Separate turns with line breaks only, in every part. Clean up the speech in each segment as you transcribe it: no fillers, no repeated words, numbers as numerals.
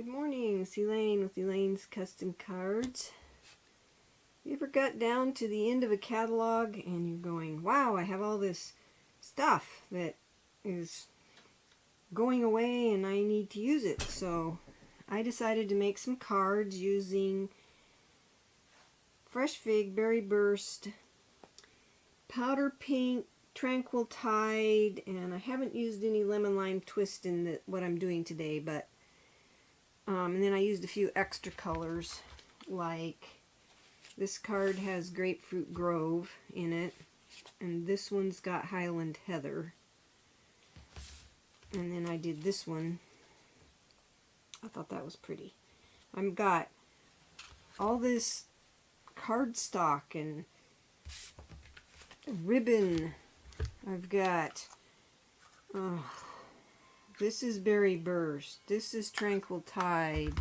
Good morning, it's Elaine with Elaine's Custom Cards. You ever got down to the end of a catalog and you're going, wow, I have all this stuff that is going away and I need to use it. So I decided to make some cards using Fresh Fig, Berry Burst, Powder Pink, Tranquil Tide, and I haven't used any Lemon Lime Twist in what I'm doing today, but and then I used a few extra colors, like this card has Grapefruit Grove in it, and this one's got Highland Heather. And then I did this one. I thought that was pretty. I've got all this cardstock and ribbon. I've got this is Berry Burst. This is Tranquil Tide.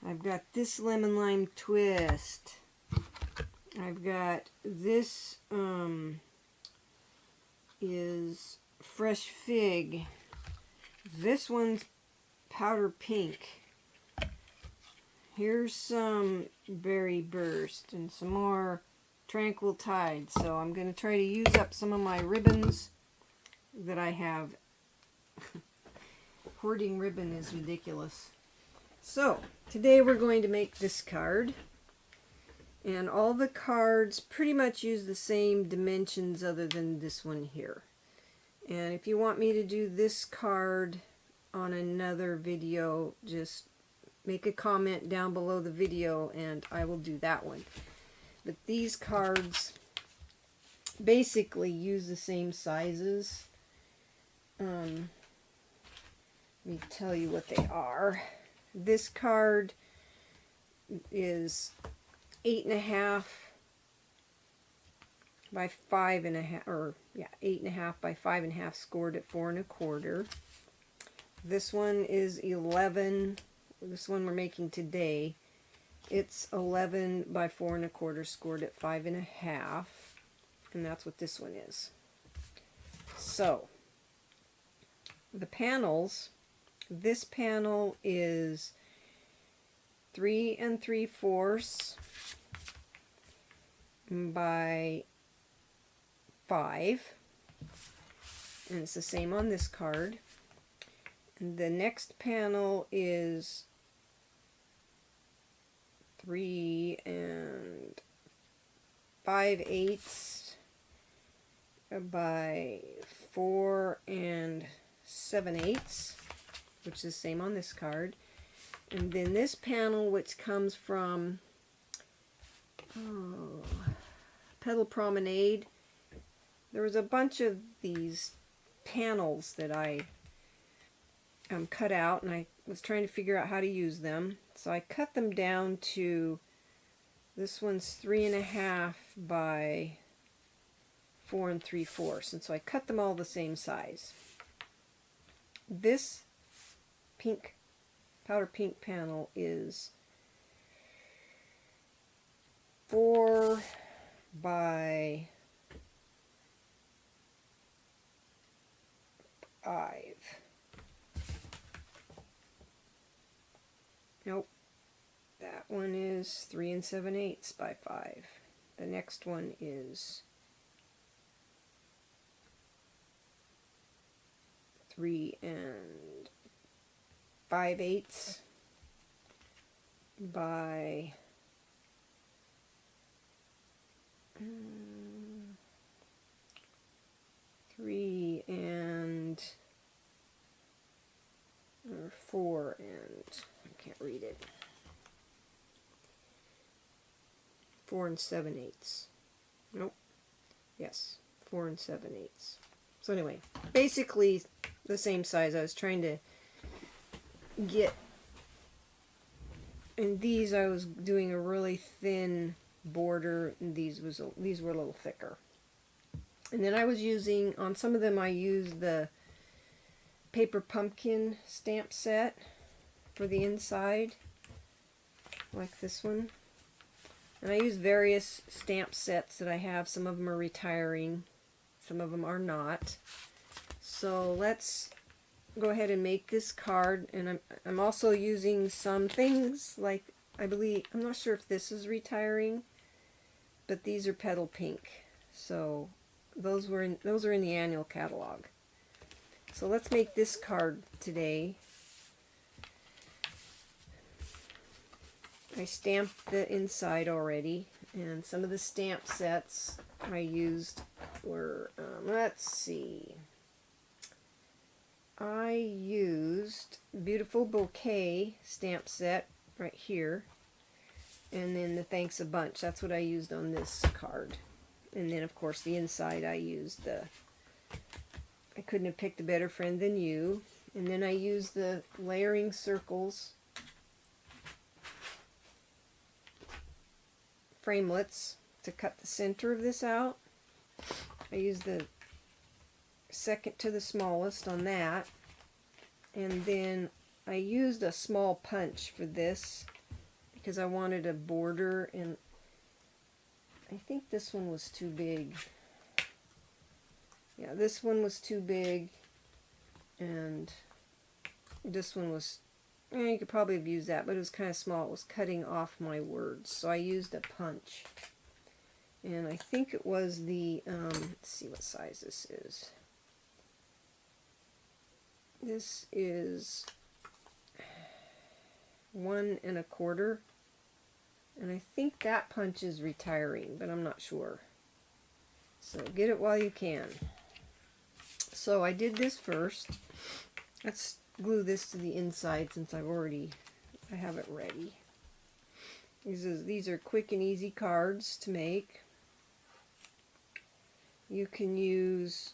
I've got this Lemon Lime Twist. I've got this is Fresh Fig. This one's Powder Pink. Here's some Berry Burst and some more Tranquil Tide. So I'm going to try to use up some of my ribbons that I have. Hoarding ribbon is ridiculous. So today we're going to make this card, and all the cards pretty much use the same dimensions other than this one here. And if you want me to do this card on another video, just make a comment down below the video and I will do that one. But these cards basically use the same sizes. Let me tell you what they are. This card is 8.5 by 5.5, or yeah, 8.5 by 5.5, scored at 4 1/4. This one is 11. This one we're making today. It's 11 by 4 1/4, scored at 5.5, and that's what this one is. So the panels. This panel is 3 3/4 by 5, and it's the same on this card. And the next panel is 3 5/8 by 4 7/8, which is the same on this card. And then this panel, which comes from Petal Promenade. There was a bunch of these panels that I cut out, and I was trying to figure out how to use them. So I cut them down to, this one's 3.5 by 4 3/4, and so I cut them all the same size. This pink, powder pink panel is 4 by 5. Nope. That one is 3 7/8 by 5. The next one is 3 5/8 by 3 4 I can't read it. 4 7/8. Nope. Yes, 4 7/8. So anyway, basically the same size. I was trying to get, and these I was doing a really thin border, and these were a little thicker. And then I was using, on some of them I used the Paper Pumpkin stamp set for the inside, like this one. And I use various stamp sets that I have. Some of them are retiring, some of them are not. So let's go ahead and make this card, and I'm also using some things like, I believe, I'm not sure if this is retiring, but these are petal pink. So those are in the annual catalog. So let's make this card today. I stamped the inside already, and some of the stamp sets I used were, let's see, I used Beautiful Bouquet stamp set right here, and then the Thanks a Bunch. That's what I used on this card. And then of course the inside I used the I couldn't have picked a better friend than you. And then I used the layering circles framelits to cut the center of this out. I used the second to the smallest on that, and then I used a small punch for this because I wanted a border, and I think this one was too big. Yeah, this one was too big, and this one was, you could probably have used that, but it was kind of small. It was cutting off my words, so I used a punch. And I think it was the, let's see what size this is. This is 1 1/4, and I think that punch is retiring, but I'm not sure. So get it while you can. So I did this first. Let's glue this to the inside since I have it ready. These are quick and easy cards to make. You can use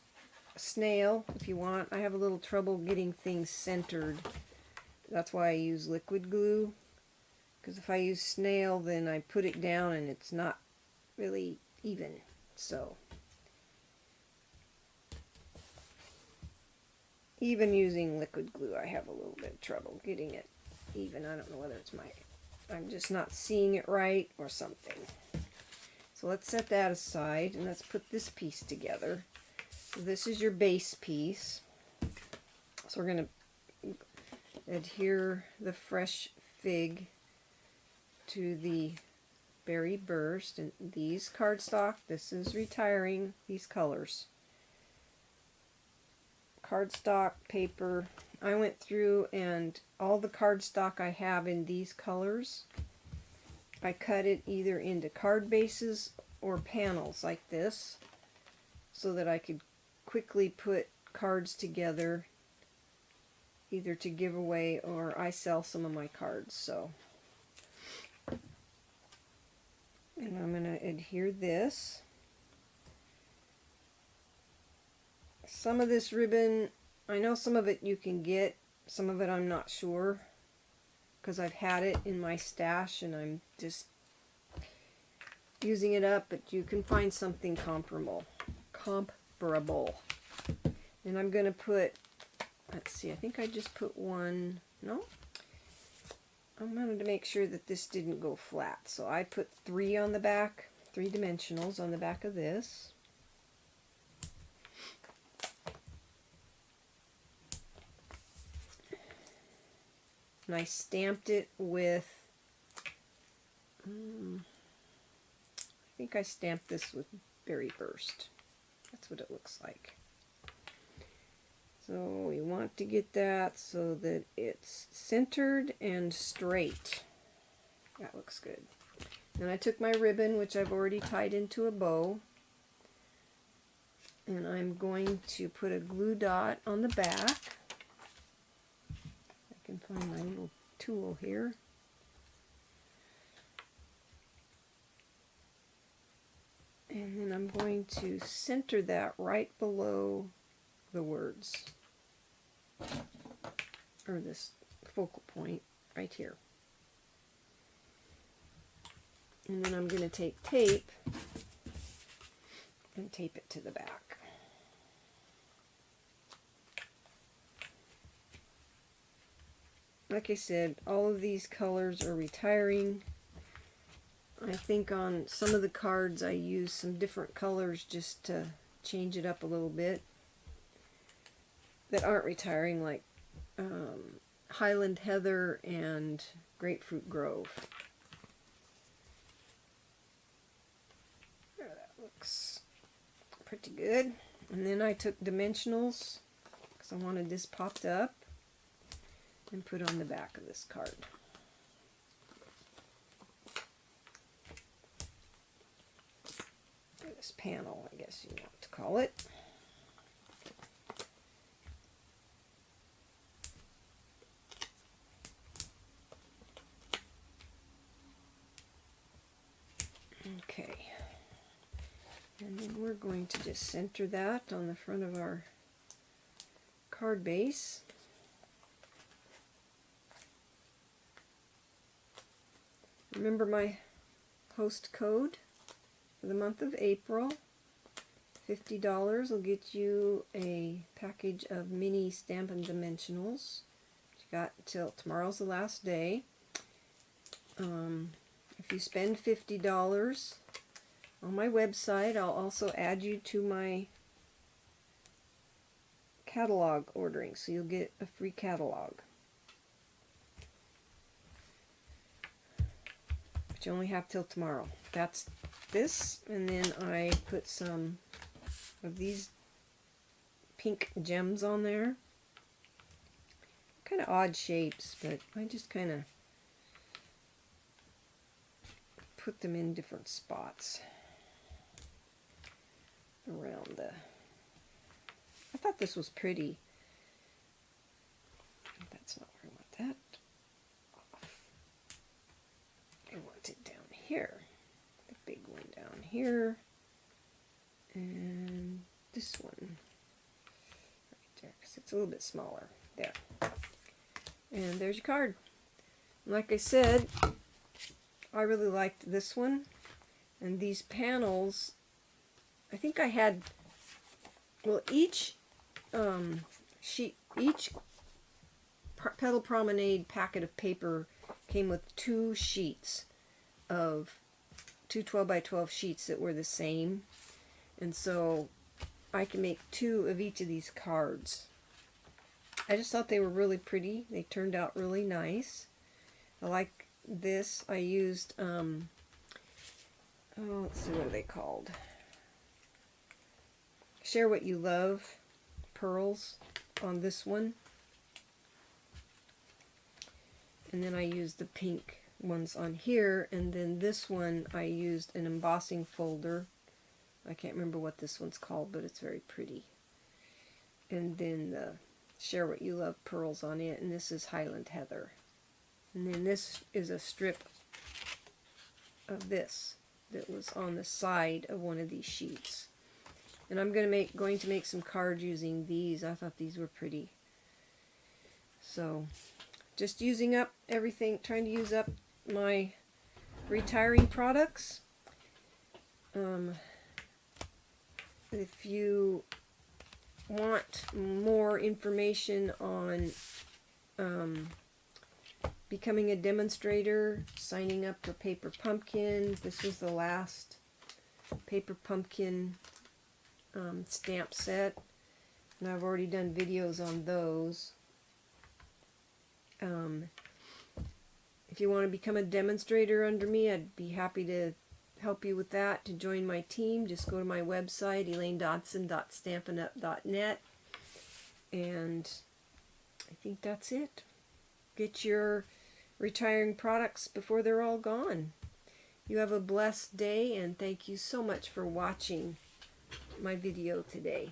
a snail if you want. I have a little trouble getting things centered. That's why I use liquid glue. Because if I use snail, then I put it down and it's not really even. So even using liquid glue, I have a little bit of trouble getting it even. I don't know whether it's I'm just not seeing it right or something. So let's set that aside, and let's put this piece together. So this is your base piece. So we're going to adhere the fresh fig to the berry burst, and these cardstock, this is retiring, these colors. Cardstock paper, I went through and all the cardstock I have in these colors, I cut it either into card bases or panels like this so that I could quickly put cards together either to give away or I sell some of my cards. So, and I'm going to adhere this. Some of this ribbon, I know some of it you can get, some of it I'm not sure, because I've had it in my stash and I'm just using it up, but you can find something comparable. And I'm going to put, let's see, I think I just put one, no? I wanted to make sure that this didn't go flat, so I put 3 on the back, 3 dimensionals on the back of this. And I stamped it with, I think I stamped this with Berry Burst. That's what it looks like. So we want to get that so that it's centered and straight. That looks good. Then I took my ribbon, which I've already tied into a bow, and I'm going to put a glue dot on the back. I can find my little tool here. And then I'm going to center that right below the words, or this focal point right here. And then I'm going to take tape and tape it to the back. Like I said, all of these colors are retiring. I think on some of the cards I used some different colors just to change it up a little bit that aren't retiring, like Highland Heather and Grapefruit Grove. There, that looks pretty good. And then I took dimensionals because I wanted this popped up and put on the back of this card. Or this panel, I guess you want to call it. Okay, and then we're going to just center that on the front of our card base. Remember my host code for the month of April. $50 will get you a package of mini Stampin' dimensionals. You got until tomorrow's the last day. If you spend $50 on my website, I'll also add you to my catalog ordering, so you'll get a free catalog. But you only have till tomorrow. That's this, and then I put some of these pink gems on there. Kind of odd shapes, but I just kind of put them in different spots around the... I thought this was pretty. That's not where I want that. Off. I want it down here. The big one down here. And this one right there, because it's a little bit smaller. There. And there's your card. Like I said, I really liked this one, and these panels, I think I had, well, each Petal Promenade packet of paper came with 2 sheets of 2 12 by 12 sheets that were the same, and so I can make 2 of each of these cards. I just thought they were really pretty. They turned out really nice. I like this. I used let's see, what are they called? Share What You Love pearls on this one, and then I used the pink ones on here, and then this one I used an embossing folder. I can't remember what this one's called, but it's very pretty. And then the Share What You Love pearls on it, and this is Highland Heather. And then this is a strip of this that was on the side of one of these sheets. And I'm going to make some cards using these. I thought these were pretty. So, just using up everything, trying to use up my retiring products. If you want more information on becoming a demonstrator, signing up for Paper Pumpkin. This was the last Paper Pumpkin stamp set, and I've already done videos on those. If you want to become a demonstrator under me, I'd be happy to help you with that. To join my team, just go to my website, elainedotson.stampinup.net, and I think that's it. Get your retiring products before they're all gone. You have a blessed day, and thank you so much for watching my video today.